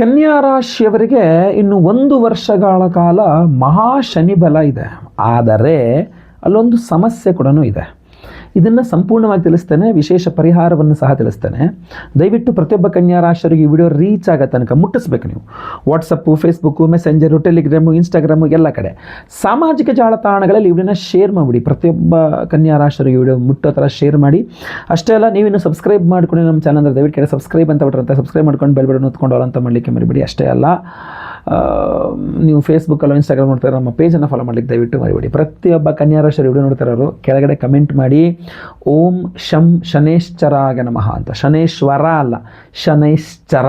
ಕನ್ಯಾ ರಾಶಿಯವರಿಗೆ ಇನ್ನು 1 ವರ್ಷಗಳ ಕಾಲ ಮಹಾ ಶನಿ ಬಲ ಇದೆ. ಆದರೆ ಅಲ್ಲೊಂದು ಸಮಸ್ಯೆ ಕೂಡ ಇದೆ. ಇದನ್ನು ಸಂಪೂರ್ಣವಾಗಿ ತಿಳಿಸ್ತೇನೆ, ವಿಶೇಷ ಪರಿಹಾರವನ್ನು ಸಹ ತಿಳಿಸ್ತೇನೆ. ದಯವಿಟ್ಟು ಪ್ರತಿಯೊಬ್ಬ ಕನ್ಯಾ ರಾಶಿಯವರಿಗೆ ಈ ವಿಡಿಯೋ ರೀಚ್ ಆಗೋ ತನಕ ಮುಟ್ಟಿಸ್ಬೇಕು. ನೀವು WhatsApp, Facebook, messenger, Telegram, Instagram ಎಲ್ಲ ಕಡೆ ಸಾಮಾಜಿಕ ಜಾಲತಾಣಗಳಲ್ಲಿ ಈ ವಿಡಿಯೋನ ಶೇರ್ ಮಾಡಿಬಿಡಿ. ಪ್ರತಿಯೊಬ್ಬ ಕನ್ಯಾ ರಾಶಿಯವರಿಗೆ ವಿಡಿಯೋ ಮುಟ್ಟೋ ಥರ ಶೇರ್ ಮಾಡಿ. ಅಷ್ಟೇ ಅಲ್ಲ, ನೀವಿನ್ನು ಸಬ್ಸ್ಕ್ರೈಬ್ ಮಾಡ್ಕೊಂಡು ನಮ್ಮ ಚಾನಲ್ ದಯವಿಟ್ಟು ಕಡೆ ಸಬ್ಸ್ಕ್ರೈಬ್ ಅಂತ ಬಿಟ್ಟಿರಂತೆ ಸಬ್ಸ್ಕ್ರೈಬ್ ಮಾಡ್ಕೊಂಡು ಬೆಲ್ ಬಟನ್ ಹೊತ್ಕೊಂಡು ಅಂತ ಮಾಡಲಿಕ್ಕೆ ಮರಿಬೇಡಿ. ಅಷ್ಟೇ ಅಲ್ಲ, ನೀವು ಫೇಸ್ಬುಕ್ಕಲ್ಲೋ ಇನ್ಸ್ಟಾಗ್ರಾಮ್ ನೋಡ್ತಾರೆ, ನಮ್ಮ ಪೇಜನ್ನು ಫಾಲೋ ಮಾಡಲಿಕ್ಕೆ ದಯವಿಟ್ಟು ಮರಿಬೇಡಿ. ಪ್ರತಿಯೊಬ್ಬ ಕನ್ಯಾ ರಾಶಿಯವರು ವಿಡಿಯೋ ನೋಡ್ತಾರೋ ಕೆಳಗಡೆ ಕಮೆಂಟ್ ಮಾಡಿ, ಓಂ ಶಂ ಶನೇಶ್ಚರಾಗ ನಮಃ ಅಂತ. ಶನೇಶ್ವರ ಅಲ್ಲ, ಶನೈಶ್ಚರ,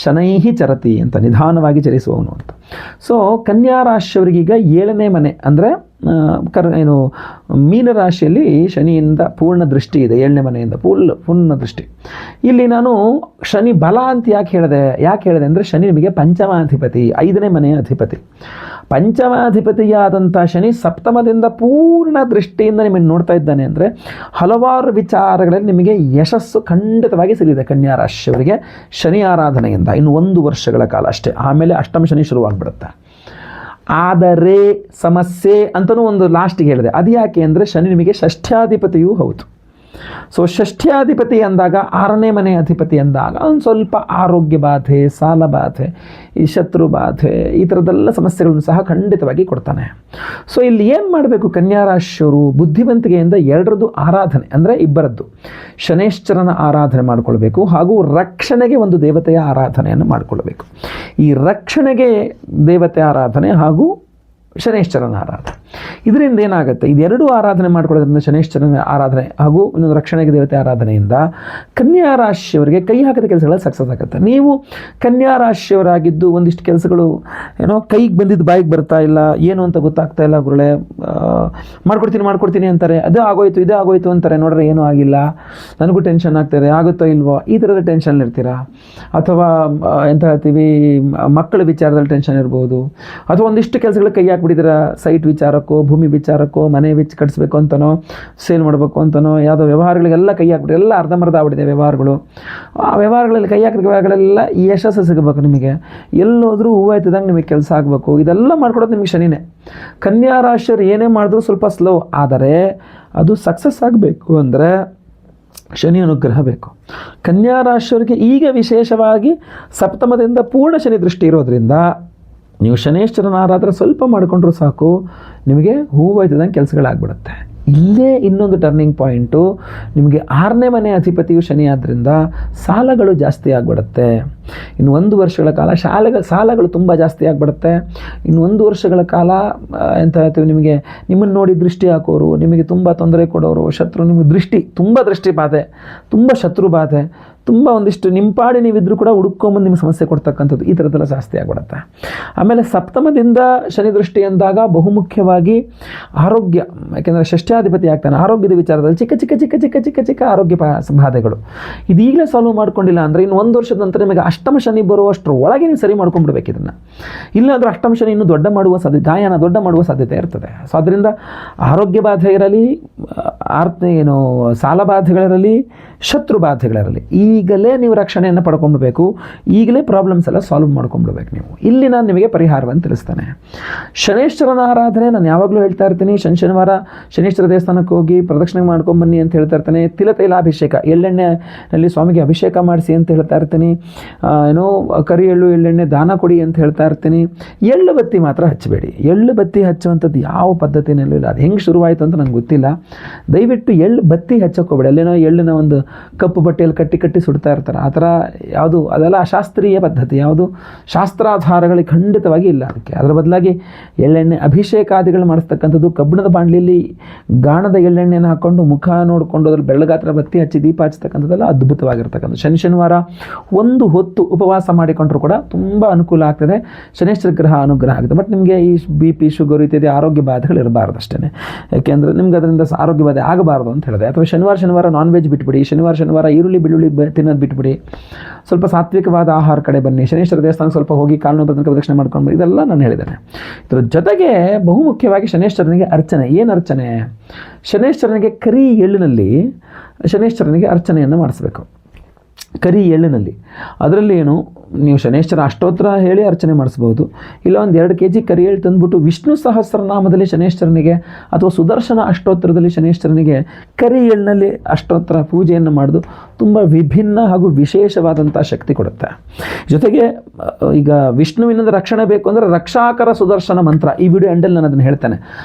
ಶನೈಹಿ ಚರತಿ ಅಂತ, ನಿಧಾನವಾಗಿ ಚಲಿಸುವವನು ಅಂತ. ಸೊ ಕನ್ಯಾ ರಾಶಿಯವರಿಗೀಗ 7ನೇ ಮನೆ ಅಂದರೆ ಮೀನರಾಶಿಯಲ್ಲಿ ಶನಿಯಿಂದ ಪೂರ್ಣ ದೃಷ್ಟಿ ಇದೆ. 7ನೇ ಮನೆಯಿಂದ ಪೂರ್ಣ ದೃಷ್ಟಿ. ಇಲ್ಲಿ ನಾನು ಶನಿ ಬಲ ಅಂತ ಯಾಕೆ ಹೇಳಿದೆ ಅಂದರೆ ಶನಿ ನಿಮಗೆ ಪಂಚಮಾಧಿಪತಿ, 5ನೇ ಮನೆಯ ಅಧಿಪತಿ. ಪಂಚಮಾಧಿಪತಿಯಾದಂಥ ಶನಿ ಸಪ್ತಮದಿಂದ ಪೂರ್ಣ ದೃಷ್ಟಿಯಿಂದ ನಿಮಗೆ ನೋಡ್ತಾ ಇದ್ದಾನೆ ಅಂದರೆ ಹಲವಾರು ವಿಚಾರಗಳಲ್ಲಿ ನಿಮಗೆ ಯಶಸ್ಸು ಖಂಡಿತವಾಗಿ ಸಿಗಲಿದೆ ಕನ್ಯಾ ರಾಶಿಯವರಿಗೆ ಶನಿ ಆರಾಧನೆಯಿಂದ. ಇನ್ನು 1 ವರ್ಷಗಳ ಕಾಲ ಅಷ್ಟೇ, ಆಮೇಲೆ ಅಷ್ಟಮ ಶನಿ ಶುರುವಾಗ್ಬಿಡುತ್ತೆ. ಆದರೆ ಸಮಸ್ಯೆ ಅಂತಲೂ ಒಂದು ಲಾಸ್ಟಿಗೆ ಹೇಳಿದೆ. ಅದು ಯಾಕೆ ಅಂದರೆ ಶನಿ ನಿಮಗೆ ಷಷ್ಠ್ಯಾಧಿಪತಿಯೂ ಹೌದು. ಸೊ ಷಷ್ಠ್ಯಾಧಿಪತಿ ಅಂದಾಗ 6ನೇ ಮನೆ ಅಧಿಪತಿ ಅಂದಾಗ ಒಂದು ಸ್ವಲ್ಪ ಆರೋಗ್ಯ ಬಾಧೆ, ಸಾಲ ಬಾಧೆ, ಈ ಶತ್ರು ಬಾಧೆ, ಈ ಥರದ್ದೆಲ್ಲ ಸಮಸ್ಯೆಗಳನ್ನು ಸಹ ಖಂಡಿತವಾಗಿ ಕೊಡ್ತಾನೆ. ಸೊ ಇಲ್ಲಿ ಏನು ಮಾಡಬೇಕು ಕನ್ಯಾ ರಾಶಿಯವರು? ಬುದ್ಧಿವಂತಿಕೆಯಿಂದ 2ರದ್ದು ಆರಾಧನೆ ಅಂದರೆ ಇಬ್ಬರದ್ದು ಶನೇಶ್ವರನ ಆರಾಧನೆ ಮಾಡಿಕೊಳ್ಬೇಕು, ಹಾಗೂ ರಕ್ಷಣೆಗೆ ಒಂದು ದೇವತೆಯ ಆರಾಧನೆಯನ್ನು ಮಾಡಿಕೊಳ್ಬೇಕು. ಈ ರಕ್ಷಣೆಗೆ ದೇವತೆ ಆರಾಧನೆ ಹಾಗೂ ಶನೇಶ್ವರನ ಆರಾಧನೆ, ಇದರಿಂದ ಏನಾಗುತ್ತೆ? ಇದೆರಡೂ ಆರಾಧನೆ ಮಾಡ್ಕೊಳ್ಳೋದ್ರಿಂದ ಶನೇಶ್ವರನ ಆರಾಧನೆ ಹಾಗೂ ಇನ್ನೊಂದು ರಕ್ಷಣೆಗೆ ದೇವತೆ ಆರಾಧನೆಯಿಂದ ಕನ್ಯಾ ರಾಶಿಯವರಿಗೆ ಕೈ ಹಾಕಿದ ಕೆಲಸಗಳಲ್ಲಿ ಸಕ್ಸಸ್ ಆಗುತ್ತೆ. ನೀವು ಕನ್ಯಾ ರಾಶಿಯವರಾಗಿದ್ದು ಒಂದಿಷ್ಟು ಕೆಲಸಗಳು ಏನೋ ಕೈಗೆ ಬಂದಿದ್ದು ಬಾಯಿಗೆ ಬರ್ತಾ ಇಲ್ಲ, ಏನು ಅಂತ ಗೊತ್ತಾಗ್ತಾ ಇಲ್ಲ, ಗುರುಳೆ ಮಾಡ್ಕೊಡ್ತೀನಿ ಅಂತಾರೆ, ಅದೇ ಆಗೋಯ್ತು ಇದೇ ಆಗೋಯ್ತು ಅಂತಾರೆ, ನೋಡ್ರೆ ಏನೂ ಆಗಿಲ್ಲ, ನನಗೂ ಟೆನ್ಷನ್ ಆಗ್ತಾಯಿದೆ, ಆಗುತ್ತೋ ಇಲ್ವೋ, ಈ ಥರದ ಟೆನ್ಷನ್ ಇರ್ತೀರಾ. ಅಥವಾ ಎಂತ ಹೇಳ್ತೀವಿ, ಮಕ್ಕಳ ವಿಚಾರದಲ್ಲಿ ಟೆನ್ಷನ್ ಇರ್ಬೋದು, ಅಥವಾ ಒಂದಿಷ್ಟು ಕೆಲಸಗಳು ಕೈ ಹಾಕ್ಬಿಟ್ಟಿದ್ದೀರ, ಸೈಟ್ ವಿಚಾರಕ್ಕೋ, ಭೂಮಿ ವಿಚಾರಕ್ಕೋ, ಮನೆ ಕಟ್ಟಿಸ್ಬೇಕು ಅಂತನೋ, ಸೇಲ್ ಮಾಡಬೇಕು ಅಂತನೋ, ಯಾವುದೋ ವ್ಯವಹಾರಗಳಿಗೆಲ್ಲ ಕೈ ಹಾಕ್ಬಿಟ್ಟು ಎಲ್ಲ ಅರ್ಧಂಬರ್ಧ ಆಗ್ಬಿಟ್ಟಿದೆ ವ್ಯವಹಾರಗಳು. ಆ ವ್ಯವಹಾರಗಳಲ್ಲಿ ಕೈ ಹಾಕಿದ ವ್ಯವಹಾರಗಳೆಲ್ಲ ಯಶಸ್ಸು ಸಿಗಬೇಕು ನಿಮಗೆ. ಎಲ್ಲೋದ್ರೂ ಹೂವಾಯ್ತದಂಗೆ ನಿಮಗೆ ಕೆಲಸ ಆಗಬೇಕು. ಇದೆಲ್ಲ ಮಾಡ್ಕೊಡೋದು ನಿಮಗೆ ಶನಿನೇ. ಕನ್ಯಾ ರಾಶಿಯರು ಏನೇ ಮಾಡಿದ್ರು ಸ್ವಲ್ಪ ಸ್ಲೋ, ಆದರೆ ಅದು ಸಕ್ಸಸ್ ಆಗಬೇಕು ಅಂದರೆ ಶನಿ ಅನುಗ್ರಹ ಬೇಕು. ಕನ್ಯಾ ರಾಶಿಯವರಿಗೆ ಈಗ ವಿಶೇಷವಾಗಿ ಸಪ್ತಮದಿಂದ ಪೂರ್ಣ ಶನಿ ದೃಷ್ಟಿ ಇರೋದ್ರಿಂದ ನೀವು ಶನೇಶ್ವರನ ಆರಾಧನೆ ಸ್ವಲ್ಪ ಮಾಡಿಕೊಂಡ್ರೂ ಸಾಕು, ನಿಮಗೆ ಹೂವಾಯ್ತದಂಗೆ ಕೆಲಸಗಳಾಗ್ಬಿಡುತ್ತೆ. ಇಲ್ಲೇ ಇನ್ನೊಂದು ಟರ್ನಿಂಗ್ ಪಾಯಿಂಟು, ನಿಮಗೆ 6ನೇ ಮನೆ ಅಧಿಪತಿಯು ಶನಿ ಆದ್ದರಿಂದ ಸಾಲಗಳು ಜಾಸ್ತಿ ಆಗಿಬಿಡುತ್ತೆ. ಇನ್ನು 1 ವರ್ಷಗಳ ಕಾಲ ಸಾಲಗಳು ತುಂಬ ಜಾಸ್ತಿ ಆಗಿಬಿಡುತ್ತೆ. ಇನ್ನು 1 ವರ್ಷಗಳ ಕಾಲ ಎಂತ ಹೇಳ್ತೀವಿ, ನಿಮ್ಮನ್ನು ನೋಡಿ ದೃಷ್ಟಿ ಹಾಕೋರು, ನಿಮಗೆ ತುಂಬ ತೊಂದರೆ ಕೊಡೋರು, ಶತ್ರು, ನಿಮಗೆ ತುಂಬ ದೃಷ್ಟಿ ಬಾಧೆ, ತುಂಬ ಶತ್ರು ಬಾಧೆ, ತುಂಬ ಒಂದಿಷ್ಟು ನಿಮ್ಮ ಪಾಡಿ ನೀವಿದ್ರೂ ಕೂಡ ಹುಡುಕೊಂಬಂದು ನಿಮ್ಗೆ ಸಮಸ್ಯೆ ಕೊಡ್ತಕ್ಕಂಥದ್ದು, ಈ ಥರದ್ದೆಲ್ಲ ಜಾಸ್ತಿ ಆಗಿಬಿಡುತ್ತೆ. ಆಮೇಲೆ ಸಪ್ತಮದಿಂದ ಶನಿ ದೃಷ್ಟಿ ಅಂದಾಗ ಬಹುಮುಖ್ಯವಾಗಿ ಆರೋಗ್ಯ, ಯಾಕೆಂದರೆ ಷಷ್ಠ್ಯಾಧಿಪತಿ ಆಗ್ತಾನೆ, ಆರೋಗ್ಯದ ವಿಚಾರದಲ್ಲಿ ಚಿಕ್ಕ ಚಿಕ್ಕ ಚಿಕ್ಕ ಚಿಕ್ಕ ಚಿಕ್ಕ ಚಿಕ್ಕ ಆರೋಗ್ಯ ಬಾಧೆಗಳು. ಇದೀಗಲೇ ಸಾಲ್ವ್ ಮಾಡ್ಕೊಂಡಿಲ್ಲ ಅಂದರೆ ಇನ್ನು 1 ವರ್ಷದ ನಂತರ ನಿಮಗೆ ಅಷ್ಟಮ ಶನಿ ಬರುವಷ್ಟರ ಒಳಗೆ ನೀವು ಸರಿ ಮಾಡ್ಕೊಂಡ್ಬಿಡ್ಬೇಕು ಇದನ್ನು. ಇಲ್ಲಾಂದರೆ ಅಷ್ಟಮ ಶನಿ ಇನ್ನೂ ದೊಡ್ಡ ಮಾಡುವ ಸಾಧ್ಯತೆ ಇರ್ತದೆ. ಸೊ ಅದರಿಂದ ಆರೋಗ್ಯ ಬಾಧೆ ಇರಲಿ, ಸಾಲ ಬಾಧೆಗಳಿರಲಿ, ಶತ್ರು ಬಾಧೆಗಳಿರಲಿ, ಈಗಲೇ ನೀವು ರಕ್ಷಣೆಯನ್ನು ಪಡ್ಕೊಂಡ್ಬೇಕು. ಈಗಲೇ ಪ್ರಾಬ್ಲಮ್ಸ್ ಎಲ್ಲ ಸಾಲ್ವ್ ಮಾಡ್ಕೊಂಡ್ಬಿಡ್ಬೇಕು ನೀವು. ಇಲ್ಲಿ ನಾನು ನಿಮಗೆ ಪರಿಹಾರವನ್ನು ತಿಳಿಸ್ತೇನೆ. ಶನೇಶ್ವರನ ಆರಾಧನೆ ನಾನು ಯಾವಾಗಲೂ ಹೇಳ್ತಾ ಇರ್ತೀನಿ. ಶನಿವಾರ ಶನೇಶ್ವರ ದೇವಸ್ಥಾನಕ್ಕೆ ಹೋಗಿ ಪ್ರದಕ್ಷಿಣೆ ಮಾಡ್ಕೊಂಬನ್ನಿ ಅಂತ ಹೇಳ್ತಾ ಇರ್ತಾನೆ. ತಿಲತೈಲಾಭಿಷೇಕ, ಎಳ್ಳೆಣ್ಣೆಯಲ್ಲಿ ಸ್ವಾಮಿಗೆ ಅಭಿಷೇಕ ಮಾಡಿಸಿ ಅಂತ ಹೇಳ್ತಾ ಇರ್ತೀನಿ. ಕರಿ ಎಳ್ಳು ಎಳ್ಳೆಣ್ಣೆ ದಾನ ಕೊಡಿ ಅಂತ ಹೇಳ್ತಾ ಇರ್ತೀನಿ. ಎಳ್ಳು ಬತ್ತಿ ಮಾತ್ರ ಹಚ್ಚಬೇಡಿ. ಎಳ್ಳು ಬತ್ತಿ ಹಚ್ಚುವಂಥದ್ದು ಯಾವ ಪದ್ಧತಿನಲ್ಲೂ ಇಲ್ಲ. ಅದು ಹೆಂಗೆ ಶುರುವಾಯಿತು ಅಂತ ನಂಗೆ ಗೊತ್ತಿಲ್ಲ. ದಯವಿಟ್ಟು ಎಳ್ಳು ಬತ್ತಿ ಹಚ್ಚೋಕೋಬೇಡಿ. ಅಲ್ಲೇನೋ ಎಳ್ಳನ್ನ ಒಂದು ಕಪ್ಪು ಬಟ್ಟೆಯಲ್ಲಿ ಕಟ್ಟಿ ಸುಡ್ತಾ ಇರ್ತಾರೆ, ಆ ಥರ ಯಾವುದು, ಅದೆಲ್ಲ ಅಶಾಸ್ತ್ರೀಯ ಪದ್ಧತಿ, ಯಾವುದು ಶಾಸ್ತ್ರಾಧಾರಗಳಿಗೆ ಖಂಡಿತವಾಗಿ ಇಲ್ಲ ಅದಕ್ಕೆ. ಅದರ ಬದಲಾಗಿ ಎಳ್ಳೆಣ್ಣೆ ಅಭಿಷೇಕಾದಿಗಳು ಮಾಡಿಸ್ತಕ್ಕಂಥದ್ದು, ಕಬ್ಬಿಣದ ಬಾಣಲಿಯಲ್ಲಿ ಗಾಣದ ಎಳ್ಳೆಣ್ಣೆಯನ್ನು ಹಾಕ್ಕೊಂಡು ಮುಖ ನೋಡಿಕೊಂಡು ಅದ್ರಲ್ಲಿ ಬೆಳ್ಳಗಾತ್ರ ಬತ್ತಿ ಹಚ್ಚಿ ದೀಪ ಹಚ್ಚತಕ್ಕಂಥದ್ದೆಲ್ಲ ಅದ್ಭುತವಾಗಿರ್ತಕ್ಕಂಥ. ಶನಿವಾರ 1 ಹೊತ್ತು ಉಪವಾಸ ಮಾಡಿಕೊಂಡ್ರೂ ಕೂಡ ತುಂಬ ಅನುಕೂಲ ಆಗ್ತದೆ. ಶನೇಶ್ವರ ಗ್ರಹ ಅನುಗ್ರಹ ಆಗುತ್ತೆ. ಬಟ್ ನಿಮಗೆ ಈ BP, ಶುಗರ್ ಇತ್ಯಾದಿ ಆರೋಗ್ಯ ಬಾಧೆಗಳು ಇರಬಾರ್ದು ಅಷ್ಟೇ. ಯಾಕೆಂದರೆ ನಿಮ್ಗೆ ಅದರಿಂದ ಆರೋಗ್ಯ ಬಾಧೆ ಆಗಬಾರ್ದು ಅಂತ ಹೇಳಿದೆ. ಅಥವಾ ಶನಿವಾರ ನಾನ್ ವೆಜ್ ಬಿಟ್ಬಿಡಿ, ಶನಿವಾರ ಈರುಳ್ಳಿ ಬೆಳ್ಳುಳ್ಳಿ ತಿನ್ನೋದು ಬಿಟ್ಬಿಡಿ, ಸ್ವಲ್ಪ ಸಾತ್ವಿಕವಾದ ಆಹಾರ ಕಡೆ ಬನ್ನಿ, ಶನೇಶ್ವರ ದೇವಸ್ಥಾನಕ್ಕೆ ಸ್ವಲ್ಪ ಹೋಗಿ ಕಾಲು ನೋವು ಪ್ರದಕ್ಷಿಣೆ ಮಾಡ್ಕೊಂಡು, ಇದೆಲ್ಲ ನಾನು ಹೇಳಿದ್ದೇನೆ. ಇದರ ಜೊತೆಗೆ ಬಹುಮುಖ್ಯವಾಗಿ ಶನೇಶ್ವರನಿಗೆ ಅರ್ಚನೆ. ಏನು ಅರ್ಚನೆ? ಶನೇಶ್ವರನಿಗೆ ಕರಿ ಎಳ್ಳಿನಲ್ಲಿ ಶನೇಶ್ವರನಿಗೆ ಅರ್ಚನೆಯನ್ನು ಮಾಡಿಸ್ಬೇಕು. ಕರಿ ಎಳ್ಳಿನಲ್ಲಿ ಅದರಲ್ಲಿ ಏನು ನೀವು ಶನೇಶ್ವರ ಅಷ್ಟೋತ್ತರ ಹೇಳಿ ಅರ್ಚನೆ ಮಾಡಿಸ್ಬೋದು. ಇಲ್ಲ ಒಂದು 2 kg ಕರಿ ಎಳ್ಳು ತಂದುಬಿಟ್ಟು ವಿಷ್ಣು ಸಹಸ್ರನಾಮದಲ್ಲಿ ಶನೇಶ್ವರನಿಗೆ ಅಥವಾ ಸುದರ್ಶನ ಅಷ್ಟೋತ್ತರದಲ್ಲಿ ಶನೇಶ್ವರನಿಗೆ ಕರಿ ಎಳ್ಳಿನಲ್ಲಿ ಅಷ್ಟೋತ್ತರ ಪೂಜೆಯನ್ನು ಮಾಡೋದು ತುಂಬ ವಿಭಿನ್ನ ಹಾಗೂ ವಿಶೇಷವಾದಂಥ ಶಕ್ತಿ ಕೊಡುತ್ತೆ. ಜೊತೆಗೆ ಈಗ ವಿಷ್ಣುವಿನಿಂದ ರಕ್ಷಣೆ ಬೇಕು ಅಂದರೆ ರಕ್ಷಾಕರ ಸುದರ್ಶನ ಮಂತ್ರ, ಈ ವಿಡಿಯೋ ಎಂಡಲ್ಲಿ ನಾನು ಅದನ್ನು ಹೇಳ್ತೇನೆ.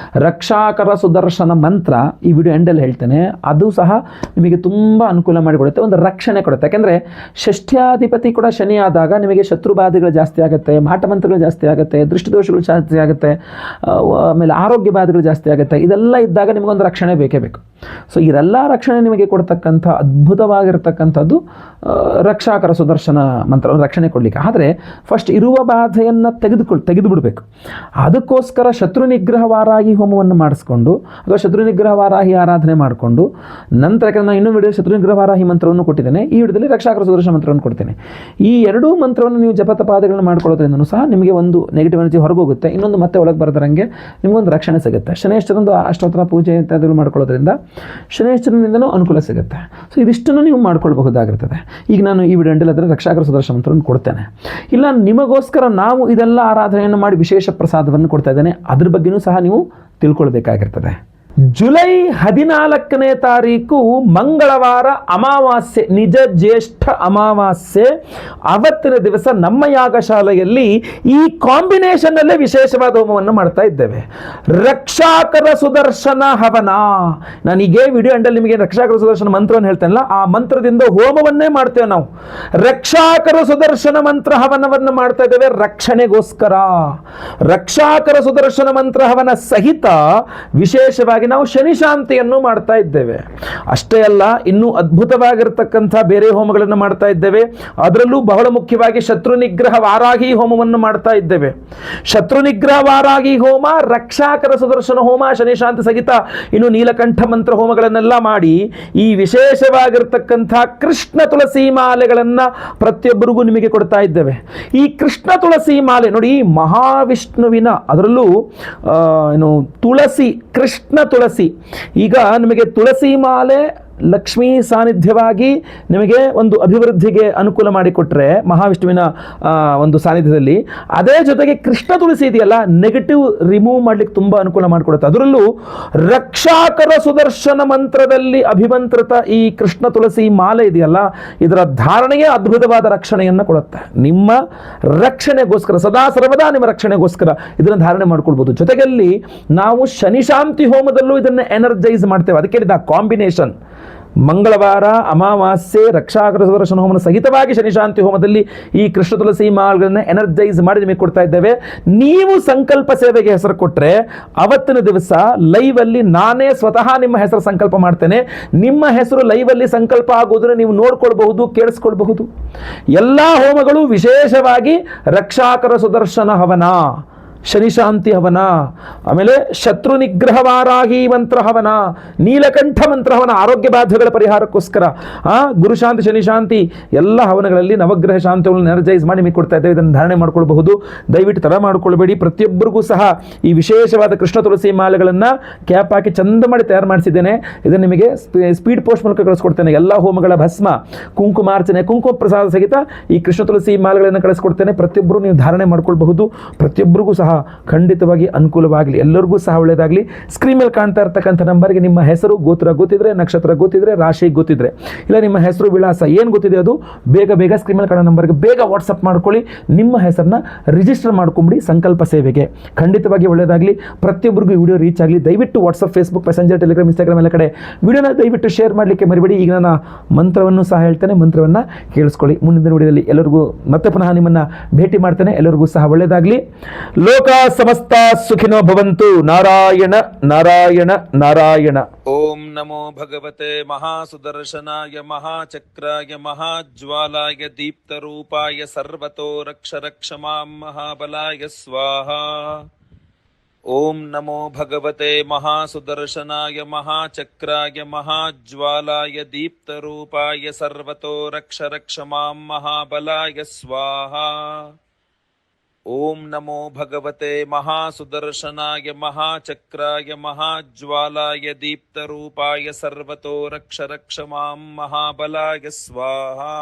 ರಕ್ಷಾಕರ ಸುದರ್ಶನ ಮಂತ್ರ ಈ ವಿಡಿಯೋ ಎಂಡಲ್ಲಿ ಹೇಳ್ತೇನೆ. ಅದು ಸಹ ನಿಮಗೆ ತುಂಬ ಅನುಕೂಲ ಮಾಡಿಕೊಡುತ್ತೆ, ಒಂದು ರಕ್ಷಣೆ ಕೊಡುತ್ತೆ. ಯಾಕೆಂದರೆ ಷಷ್ಠ್ಯಾಧಿಪತಿ ಕೂಡ ಶನಿ ಆದಾಗ ನಿಮಗೆ ಶತ್ರುಬಾಧೆಗಳು ಜಾಸ್ತಿ ಆಗುತ್ತೆ, ಮಾಟಮಂತ್ರಗಳು ಜಾಸ್ತಿ ಆಗುತ್ತೆ, ದೃಷ್ಟಿದೋಷಗಳು ಜಾಸ್ತಿ ಆಗುತ್ತೆ, ಆಮೇಲೆ ಆರೋಗ್ಯ ಬಾಧೆಗಳು ಜಾಸ್ತಿ ಆಗುತ್ತೆ. ಇದೆಲ್ಲ ಇದ್ದಾಗ ನಿಮಗೊಂದು ರಕ್ಷಣೆ ಬೇಕೇ ಬೇಕು. ಸೊ ಇದೆಲ್ಲ ರಕ್ಷಣೆ ನಿಮಗೆ ಕೊಡ್ತಕ್ಕಂಥ ಅದ್ಭುತವಾಗಿರ್ತಕ್ಕಂಥದ್ದು ರಕ್ಷಾಕರ ಸುದರ್ಶನ ಮಂತ್ರ, ರಕ್ಷಣೆ ಕೊಡಲಿಕ್ಕೆ. ಆದರೆ ಫಸ್ಟ್ ಇರುವ ಬಾಧೆಯನ್ನು ತೆಗೆದು ಬಿಡಬೇಕು. ಅದಕ್ಕೋಸ್ಕರ ಶತ್ರು ನಿಗ್ರಹ ವಾರಾಹಿ ಹೋಮವನ್ನು ಮಾಡಿಸ್ಕೊಂಡು ಅಥವಾ ಶತ್ರು ನಿಗ್ರಹ ವಾರಾಹಿ ಆರಾಧನೆ ಮಾಡಿಕೊಂಡು ನಂತರ, ಯಾಕಂದರೆ ನಾನು ಇನ್ನೊಂದು ವಿಡಿಯೋ ಶತ್ರು ನಿಗ್ರಹ ವಾರಾಹಿ ಮಂತ್ರವನ್ನು ಕೊಟ್ಟಿದ್ದೇನೆ, ಈ ವಿಡಿಯೋದಲ್ಲಿ ರಕ್ಷಾಕರ ಸುದರ್ಶನ ಮಂತ್ರವನ್ನು ಕೊಡ್ತೇನೆ. ಈ ಎರಡೂ ಮಂತ್ರವನ್ನು ನೀವು ಜಪತಪಾದಗಳನ್ನು ಮಾಡ್ಕೊಳ್ಳೋದ್ರಿಂದನೂ ಸಹ ನಿಮಗೆ ಒಂದು ನೆಗೆಟಿವ್ ಎನರ್ಜಿ ಹೊರಗೋಗುತ್ತೆ, ಇನ್ನೊಂದು ಮತ್ತೆ ಒಳಗೆ ಬರದಂಗೆ ನಿಮಗೊಂದು ರಕ್ಷಣೆ ಸಿಗುತ್ತೆ. ಶನೇಶ್ವರಂದು ಅಷ್ಟೋತ್ತರ ಪೂಜೆ ಇತ್ಯಾದಿಗಳು ಮಾಡ್ಕೊಳ್ಳೋದ್ರಿಂದ ಶನೇಶ್ವರನಿಂದನೂ ಅನುಕೂಲ ಸಿಗುತ್ತೆ. ಸೊ ಇದಿಷ್ಟನ್ನು ನೀವು ಮಾಡ್ಕೊಳ್ಬಹುದಾಗಿರ್ತದೆ. ಈಗ ನಾನು ಈ ವಿಡಿಯೋ ಎಂಡಲ್ಲಿ ಅದರ ರಕ್ಷಾಕರ ಸುದರ್ಶನ ಮಂತ್ರವನ್ನು ಕೊಡ್ತೇನೆ. ಇಲ್ಲ ನಿಮಗೋಸ್ಕರ ನಾವು ಇದೆಲ್ಲ ಆರಾಧನೆಯನ್ನು ಮಾಡಿ ವಿಶೇಷ ಪ್ರಸಾದವನ್ನು ಕೊಡ್ತಾ ಇದ್ದೇನೆ, ಅದ್ರ ಬಗ್ಗೆಯೂ ಸಹ ನೀವು ತಿಳ್ಕೊಳ್ಬೇಕಾಗಿರ್ತದೆ. ಜುಲೈ 14ನೇ ತಾರೀಕು ಮಂಗಳವಾರ ಅಮಾವಾಸ್ಯೆ, ನಿಜ ಜ್ಯೇಷ್ಠ ಅಮಾವಾಸ್ಯೆ. ಅವತ್ತಿನ ದಿವಸ ನಮ್ಮ ಯಾಗಶಾಲೆಯಲ್ಲಿ ಈ ಕಾಂಬಿನೇಷನ್ನಲ್ಲೇ ವಿಶೇಷವಾದ ಹೋಮವನ್ನು ಮಾಡ್ತಾ ಇದ್ದೇವೆ. ರಕ್ಷಾಕರ ಸುದರ್ಶನ ಹವನ. ನಾನೀಗೇ ವಿಡಿಯೋ ಎಂಡಲ್ಲಿ ನಿಮಗೆ ರಕ್ಷಾಕರ ಸುದರ್ಶನ ಮಂತ್ರವನ್ನು ಹೇಳ್ತೇನಲ್ಲ, ಆ ಮಂತ್ರದಿಂದ ಹೋಮವನ್ನೇ ಮಾಡ್ತೇವೆ ನಾವು. ರಕ್ಷಾಕರ ಸುದರ್ಶನ ಮಂತ್ರ ಹವನವನ್ನು ಮಾಡ್ತಾ ಇದ್ದೇವೆ ರಕ್ಷಣೆಗೋಸ್ಕರ. ರಕ್ಷಾಕರ ಸುದರ್ಶನ ಮಂತ್ರ ಹವನ ಸಹಿತ ವಿಶೇಷವಾಗಿ ನಾವು ಶನಿ ಶಾಂತಿಯನ್ನು ಮಾಡ್ತಾ ಇದ್ದೇವೆ. ಅಷ್ಟೇ ಅಲ್ಲ, ಇನ್ನೂ ಅದ್ಭುತವಾಗಿರತಕ್ಕಂಥ ಬೇರೆ ಹೋಮಗಳನ್ನು ಮಾಡ್ತಾ ಇದ್ದೇವೆ. ಅದರಲ್ಲೂ ಬಹಳ ಮುಖ್ಯವಾಗಿ ಶತ್ರು ನಿಗ್ರಹ ವಾರಾಹಿ ಹೋಮವನ್ನು ಮಾಡ್ತಾ ಇದ್ದೇವೆ. ಶತ್ರು ನಿಗ್ರಹ ವಾರಾಹಿ ಹೋಮ, ರಕ್ಷಾಕರ ಸುದರ್ಶನ ಹೋಮ, ಶನಿ ಶಾಂತಿ ಸಹಿತ ಇನ್ನು ನೀಲಕಂಠ ಮಂತ್ರ ಹೋಮಗಳನ್ನೆಲ್ಲ ಮಾಡಿ ಈ ವಿಶೇಷವಾಗಿರ್ತಕ್ಕಂಥ ಕೃಷ್ಣ ತುಳಸಿ ಮಾಲೆಗಳನ್ನು ಪ್ರತಿಯೊಬ್ಬರಿಗೂ ನಿಮಗೆ ಕೊಡ್ತಾ ಇದ್ದೇವೆ. ಈ ಕೃಷ್ಣ ತುಳಸಿ ಮಾಲೆ ನೋಡಿ, ಮಹಾವಿಷ್ಣುವಿನ, ಅದರಲ್ಲೂ ತುಳಸಿ, ಕೃಷ್ಣ ತುಳಸಿ. ಈಗ ನಿಮಗೆ ತುಳಸಿ ಮಾಲೆ ಲಕ್ಷ್ಮೀ ಸಾನ್ನಿಧ್ಯವಾಗಿ ನಿಮಗೆ ಒಂದು ಅಭಿವೃದ್ಧಿಗೆ ಅನುಕೂಲ ಮಾಡಿಕೊಟ್ರೆ ಮಹಾವಿಷ್ಣುವಿನ ಒಂದು ಸಾನ್ನಿಧ್ಯದಲ್ಲಿ, ಅದೇ ಜೊತೆಗೆ ಕೃಷ್ಣ ತುಳಸಿ ಇದೆಯಲ್ಲ, ನೆಗೆಟಿವ್ ರಿಮೂವ್ ಮಾಡ್ಲಿಕ್ಕೆ ತುಂಬ ಅನುಕೂಲ ಮಾಡಿಕೊಡುತ್ತೆ. ಅದರಲ್ಲೂ ರಕ್ಷಾಕರ ಸುದರ್ಶನ ಮಂತ್ರದಲ್ಲಿ ಅಭಿಮಂತ್ರಿತ ಈ ಕೃಷ್ಣ ತುಳಸಿ ಮಾಲೆ ಇದೆಯಲ್ಲ, ಇದರ ಧಾರಣೆಗೆ ಅದ್ಭುತವಾದ ರಕ್ಷಣೆಯನ್ನು ಕೊಡುತ್ತೆ. ನಿಮ್ಮ ರಕ್ಷಣೆಗೋಸ್ಕರ, ಸದಾ ಸರ್ವದಾ ನಿಮ್ಮ ರಕ್ಷಣೆಗೋಸ್ಕರ ಇದನ್ನು ಧಾರಣೆ ಮಾಡ್ಕೊಳ್ಬೋದು. ಜೊತೆಗಲ್ಲಿ ನಾವು ಶನಿ ಶಾಂತಿ ಹೋಮದಲ್ಲೂ ಇದನ್ನು ಎನರ್ಜೈಸ್ ಮಾಡ್ತೇವೆ. ಅದಕ್ಕೆ ಹೇಳಿದ ಕಾಂಬಿನೇಷನ್ ಮಂಗಳವಾರ ಅಮಾವಾಸ್ಯೆ ರಕ್ಷಾಕರ ಸುದರ್ಶನ ಹೋಮನ ಸಹಿತವಾಗಿ ಶನಿಶಾಂತಿ ಹೋಮದಲ್ಲಿ ಈ ಕೃಷ್ಣ ತುಳಸಿ ಮಾಲ್ಗಳನ್ನ ಎನರ್ಜೈಸ್ ಮಾಡಿ ನಿಮಗೆ ಕೊಡ್ತಾ ಇದ್ದೇವೆ. ನೀವು ಸಂಕಲ್ಪ ಸೇವೆಗೆ ಹೆಸರು ಕೊಟ್ಟರೆ ಅವತ್ತಿನ ದಿವಸ ಲೈವಲ್ಲಿ ನಾನೇ ಸ್ವತಃ ನಿಮ್ಮ ಹೆಸರು ಸಂಕಲ್ಪ ಮಾಡ್ತೇನೆ. ನಿಮ್ಮ ಹೆಸರು ಲೈವಲ್ಲಿ ಸಂಕಲ್ಪ ಆಗೋದನ್ನು ನೀವು ನೋಡ್ಕೊಳ್ಬಹುದು, ಕೇಳಿಸ್ಕೊಳ್ಬಹುದು. ಎಲ್ಲ ಹೋಮಗಳು ವಿಶೇಷವಾಗಿ ರಕ್ಷಾಕರ ಸುದರ್ಶನ ಹವನ, ಶನಿಶಾಂತಿ ಹವನ, ಆಮೇಲೆ ಶತ್ರು ನಿಗ್ರಹ ವಾರಾಹಿ ಮಂತ್ರ ಹವನ, ನೀಲಕಂಠ ಮಂತ್ರ ಹವನ, ಆರೋಗ್ಯ ಬಾಧೆಗಳ ಪರಿಹಾರಕ್ಕೋಸ್ಕರ, ಗುರುಶಾಂತಿ ಶನಿಶಾಂತಿ ಎಲ್ಲ ಹವನಗಳಲ್ಲಿ ನವಗ್ರಹ ಶಾಂತಿಗಳನ್ನು ಎನರ್ಜೈಸ್ ಮಾಡಿ ನಿಮಗೆ ಕೊಡ್ತಾ ಇದ್ದೇವೆ. ಇದನ್ನು ಧಾರಣೆ ಮಾಡ್ಕೊಳ್ಬಹುದು. ದಯವಿಟ್ಟು ತಡ ಮಾಡ್ಕೊಳ್ಬೇಡಿ. ಪ್ರತಿಯೊಬ್ಬರಿಗೂ ಸಹ ಈ ವಿಶೇಷವಾದ ಕೃಷ್ಣ ತುಳಸಿ ಮಾಲೆಗಳನ್ನು ಕ್ಯಾಪ್ ಹಾಕಿ ಚಂದ ಮಾಡಿ ತಯಾರು ಮಾಡಿಸಿದ್ದೇನೆ. ಇದನ್ನು ನಿಮಗೆ ಸ್ಪೀಡ್ ಪೋಸ್ಟ್ ಮೂಲಕ ಕಳಿಸ್ಕೊಡ್ತೇನೆ. ಎಲ್ಲ ಹೋಮಗಳ ಭಸ್ಮ, ಕುಂಕುಮಾರ್ಚನೆ, ಕುಂಕುಮ ಪ್ರಸಾದ ಸಹಿತ ಈ ಕೃಷ್ಣ ತುಳಸಿ ಮಾಲೆಗಳನ್ನು ಕಳಿಸ್ಕೊಡ್ತೇನೆ. ಪ್ರತಿಯೊಬ್ಬರು ನೀವು ಧಾರಣೆ ಮಾಡ್ಕೊಳ್ಬಹುದು. ಪ್ರತಿಯೊಬ್ಬರಿಗೂ ಸಹ ಖಂಡಿತವಾಗಿ ಅನುಕೂಲವಾಗಲಿ, ಎಲ್ಲರಿಗೂ ಸಹ ಒಳ್ಳೆಯದಾಗಲಿ. ಸ್ಕ್ರೀನ್ ಮೇಲೆ ಕಾಣ್ತಾ ಇರ್ತಕ್ಕಂಥ ನಂಬರ್ಗೆ ನಿಮ್ಮ ಹೆಸರು, ಗೋತ್ರ ಗೊತ್ತಿದ್ರೆ, ನಕ್ಷತ್ರ ಗೊತ್ತಿದ್ರೆ, ರಾಶಿ ಗೊತ್ತಿದ್ರೆ, ಇಲ್ಲ ನಿಮ್ಮ ಹೆಸರು ವಿಳಾಸ ಏನು ಗೊತ್ತಿದೆ ಅದು ಬೇಗ ಸ್ಕ್ರೀನ್ ಮೇಲೆ ಕಾಣೋ ನಂಬರ್ಗೆ ಬೇಗ ವಾಟ್ಸಪ್ ಮಾಡ್ಕೊಳ್ಳಿ. ನಿಮ್ಮ ಹೆಸರನ್ನ ರಿಜಿಸ್ಟರ್ ಮಾಡ್ಕೊಂಬಿಡಿ ಸಂಕಲ್ಪ ಸೇವೆಗೆ. ಖಂಡಿತವಾಗಿ ಒಳ್ಳೆಯದಾಗಲಿ. ಪ್ರತಿಯೊಬ್ಬರಿಗೂ ಈ ವಿಡಿಯೋ ರೀಚ್ ಆಗಲಿ. ದಯವಿಟ್ಟು WhatsApp, Facebook, messenger, Telegram, Instagram ಎಲ್ಲ ಕಡೆ ವಿಡಿಯೋನ ದಯವಿಟ್ಟು ಶೇರ್ ಮಾಡಲಿಕ್ಕೆ ಮರಿಬೇಡಿ. ಈಗ ನಾನು ಮಂತ್ರವನ್ನು ಸಹ ಹೇಳ್ತೇನೆ, ಮಂತ್ರವನ್ನು ಕೇಳಿಸ್ಕೊಳ್ಳಿ. ಮುಂದಿನ ವಿಡಿಯೋದಲ್ಲಿ ಎಲ್ಲರಿಗೂ ಮತ್ತೆ ಪುನಃ ನಿಮ್ಮನ್ನು ಭೇಟಿ ಮಾಡ್ತೇನೆ. ಎಲ್ಲರಿಗೂ ಸಹ ಒಳ್ಳೆಯದಾಗಲಿ. ಲೋಕ ಸಮಸ್ತ ಸುಖಿನೋ ಭವಂತು. ನಾರಾಯಣ ನಾರಾಯಣ ನಾರಾಯಣ. ಓಂ ನಮೋ ಭಗವತೆ ಮಹಾಸುದರ್ಶನಾಯ ಮಹಾಚಕ್ರಾಯ ಮಹಾಜ್ವಾಲಾಯ ದೀಪ್ತರೂಪಾಯ ಸರ್ವತೋ ರಕ್ಷ ಮಾಂ ಮಹಾಬಲಾಯ ಸ್ವಾಹಾ. ಓಂ ನಮೋ ಭಗವತೆ ಮಹಾಸುದರ್ಶನಾಯ ಮಹಾಚಕ್ರಾಯ ಮಹಾಜ್ವಾಲಾಯ ದೀಪ್ತರೂಪಾಯ ಸರ್ವತೋ ರಕ್ಷ ಮಾಂ ಮಹಾಬಲಾಯ ಸ್ವಾಹಾ. ಓಂ ನಮೋ ಭಗವತೆ ಮಹಾಸುದರ್ಶನಾಯ ಮಹಾಚಕ್ರಾಯ ಮಹಾಜ್ವಾಲಾಯ ದೀಪ್ತರೂಪಾಯ ಸರ್ವತೋ ರಕ್ಷ ಮಾಂ ಮಹಾಬಲಾಯ ಸ್ವಾಹಾ.